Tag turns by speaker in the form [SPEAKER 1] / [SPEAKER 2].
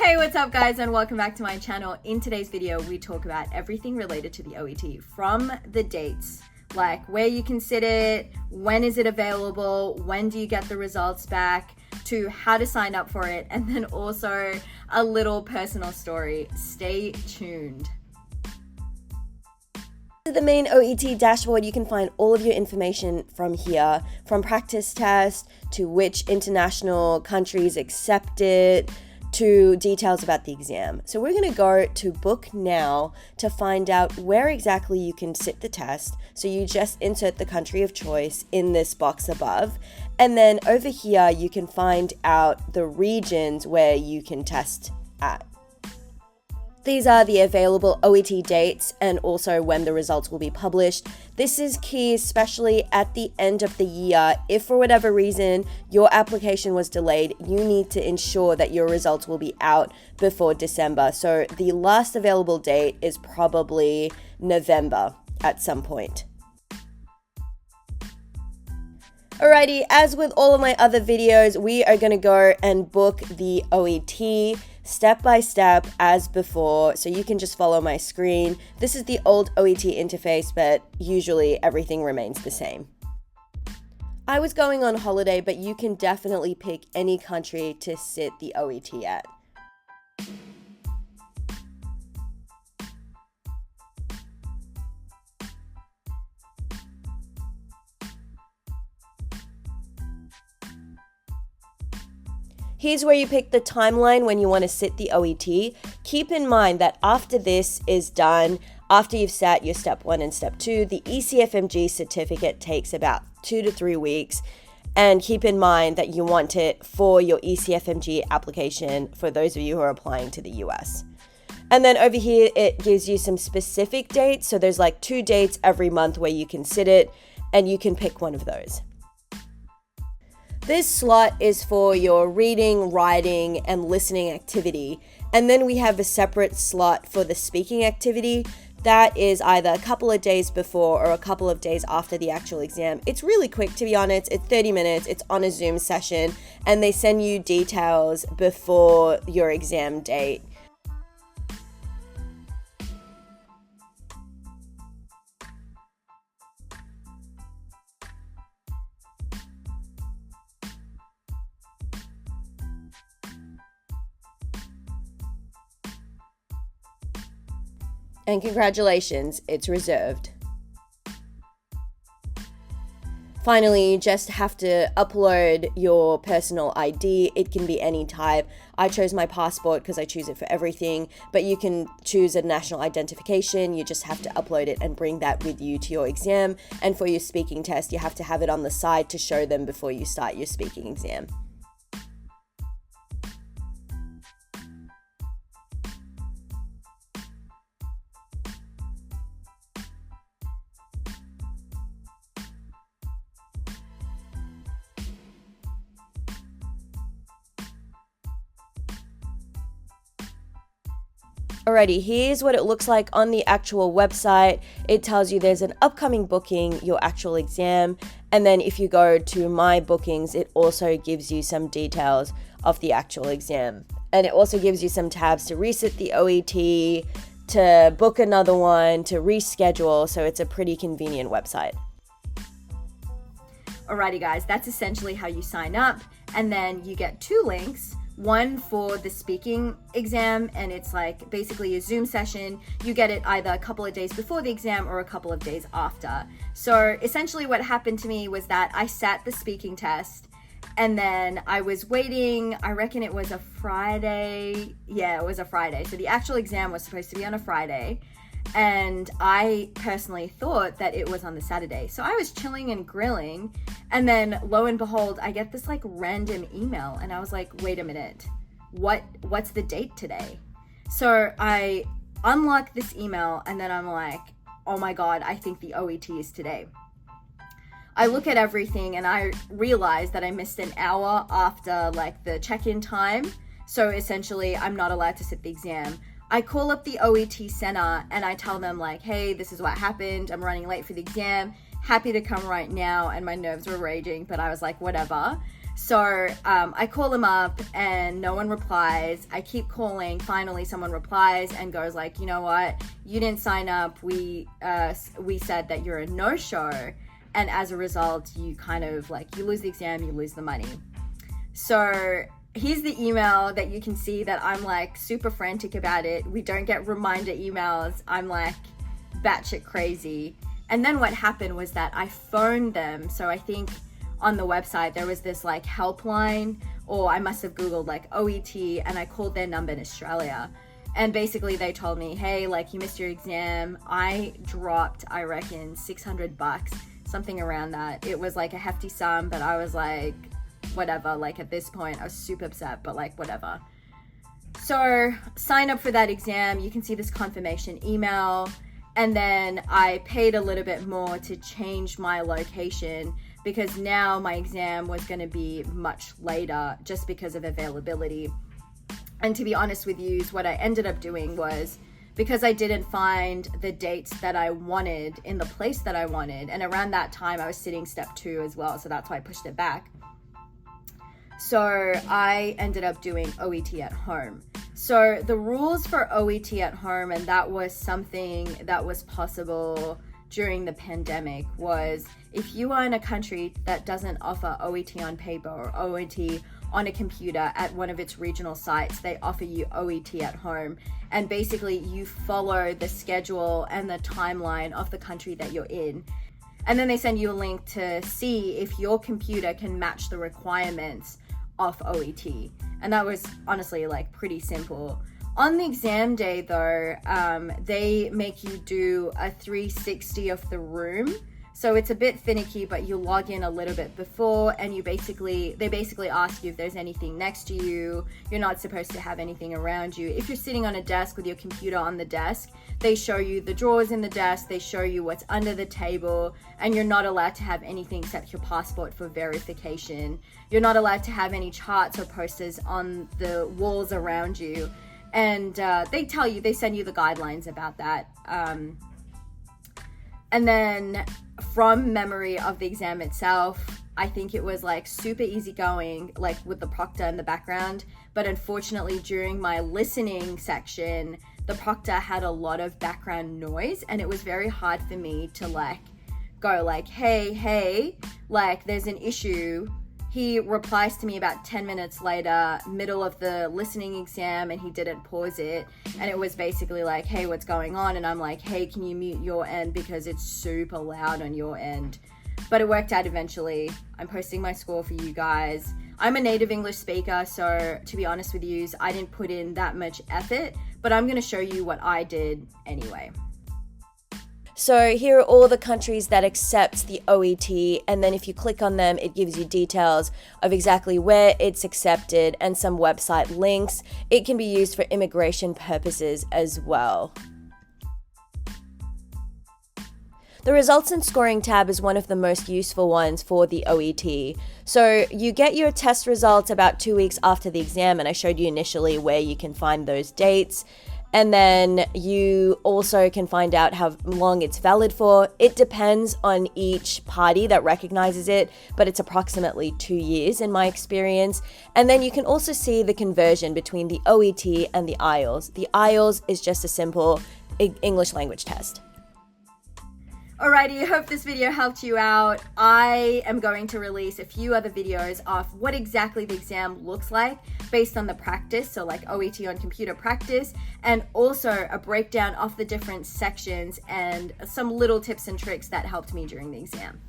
[SPEAKER 1] Hey, what's up guys, and welcome back to my channel. In today's video, we talk about everything related to the OET, from the dates, like where you can sit it, when is it available, when do you get the results back, to how to sign up for it, and then also a little personal story. Stay tuned.
[SPEAKER 2] The main OET dashboard, you can find all of your information from here, from practice test to which international countries accept it, to details about the exam. So we're going to go to book now to find out where exactly you can sit the test. So you just insert the country of choice in this box above. And then over here, you can find out the regions where you can test at. These are the available OET dates and also when the results will be published. This is key, especially at the end of the year. If for whatever reason your application was delayed, you need to ensure that your results will be out before December. So the last available date is probably November at some point. Alrighty, as with all of my other videos, we are going to go and book the OET step by step as before, so you can just follow my screen. This is the old OET interface, but usually everything remains the same. I was going on holiday, but you can definitely pick any country to sit the OET at. Here's where you pick the timeline when you want to sit the OET. Keep in mind that after this is done, after you've sat your step 1 and step 2, the ECFMG certificate takes about 2 to 3 weeks. And keep in mind that you want it for your ECFMG application for those of you who are applying to the US. And then over here, it gives you some specific dates. So there's like 2 dates every month where you can sit it, and you can pick one of those. This slot is for your reading, writing, and listening activity. And then we have a separate slot for the speaking activity. That is either a couple of days before or a couple of days after the actual exam. It's really quick, to be honest. It's 30 minutes, it's on a Zoom session, and they send you details before your exam date. And congratulations, it's reserved. Finally, you just have to upload your personal ID. It can be any type. I chose my passport because I choose it for everything, but you can choose a national identification. You just have to upload it and bring that with you to your exam. And for your speaking test, you have to have it on the side to show them before you start your speaking exam. Alrighty, here's what it looks like on the actual website. It tells you there's an upcoming booking, your actual exam, and then if you go to My Bookings, it also gives you some details of the actual exam. And it also gives you some tabs to resit the OET, to book another one, to reschedule, so it's a pretty convenient website.
[SPEAKER 1] Alrighty guys, that's essentially how you sign up, and then you get 2 links. One for the speaking exam, and it's like basically a Zoom session. You get it either a couple of days before the exam or a couple of days after. So essentially what happened to me was that I sat the speaking test, and then I was waiting. I reckon it was a Friday. Yeah, it was a Friday. So the actual exam was supposed to be on a Friday, and I personally thought that it was on the Saturday. So I was chilling and grilling, and then lo and behold, I get this like random email, and I was like, wait a minute, what's the date today? So I unlock this email, and then I'm like, oh my God, I think the OET is today. I look at everything, and I realize that I missed an hour after like the check-in time. So essentially I'm not allowed to sit the exam. I call up the OET center and I tell them like, hey, this is what happened. I'm running late for the exam. Happy to come right now. And my nerves were raging, but I was like, whatever. So I call them up and no one replies. I keep calling. Finally, someone replies and goes like, you know what? You didn't sign up. We said that you're a no-show. And as a result, you kind of like, you lose the exam, you lose the money. So here's the email that you can see that I'm like super frantic about it. We don't get reminder emails. I'm like batshit crazy. And then what happened was that I phoned them. So I think on the website there was this like helpline, or I must have Googled like OET, and I called their number in Australia. And basically they told me, hey, like you missed your exam. I dropped, I reckon, $600, something around that. It was like a hefty sum, but I was like, whatever. Like at this point I was super upset, but like whatever. So sign up for that exam. You can see this confirmation email. And then I paid a little bit more to change my location, because now my exam was going to be much later just because of availability. And to be honest with you, what I ended up doing was, because I didn't find the dates that I wanted in the place that I wanted, and around that time I was sitting step 2 as well, so that's why I pushed it back. So I ended up doing OET at home. So the rules for OET at home, and that was something that was possible during the pandemic, was if you are in a country that doesn't offer OET on paper or OET on a computer at one of its regional sites, they offer you OET at home. And basically you follow the schedule and the timeline of the country that you're in. And then they send you a link to see if your computer can match the requirements of OET. And that was honestly like pretty simple. On the exam day though, they make you do a 360 of the room. So it's a bit finicky, but you log in a little bit before, and they basically ask you if there's anything next to you. You're not supposed to have anything around you. If you're sitting on a desk with your computer on the desk, they show you the drawers in the desk, they show you what's under the table, and you're not allowed to have anything except your passport for verification. You're not allowed to have any charts or posters on the walls around you. And they send you the guidelines about that. And then from memory of the exam itself, I think it was like super easy going, like with the proctor in the background. But unfortunately, during my listening section, the proctor had a lot of background noise, and it was very hard for me to like go like, hey, like there's an issue. He replies to me about 10 minutes later, middle of the listening exam, and he didn't pause it. And it was basically like, hey, what's going on? And I'm like, hey, can you mute your end because it's super loud on your end? But it worked out eventually. I'm posting my score for you guys. I'm a native English speaker, so to be honest with you, I didn't put in that much effort, but I'm going to show you what I did anyway.
[SPEAKER 2] So here are all the countries that accept the OET, and then if you click on them, it gives you details of exactly where it's accepted and some website links. It can be used for immigration purposes as well. The results and scoring tab is one of the most useful ones for the OET. So you get your test results about 2 weeks after the exam, and I showed you initially where you can find those dates. And then you also can find out how long it's valid for. It depends on each party that recognizes it, but it's approximately 2 years in my experience. And then you can also see the conversion between the OET and the IELTS. The IELTS is just a simple English language test.
[SPEAKER 1] Alrighty, I hope this video helped you out. I am going to release a few other videos of what exactly the exam looks like based on the practice, so like OET on computer practice, and also a breakdown of the different sections and some little tips and tricks that helped me during the exam.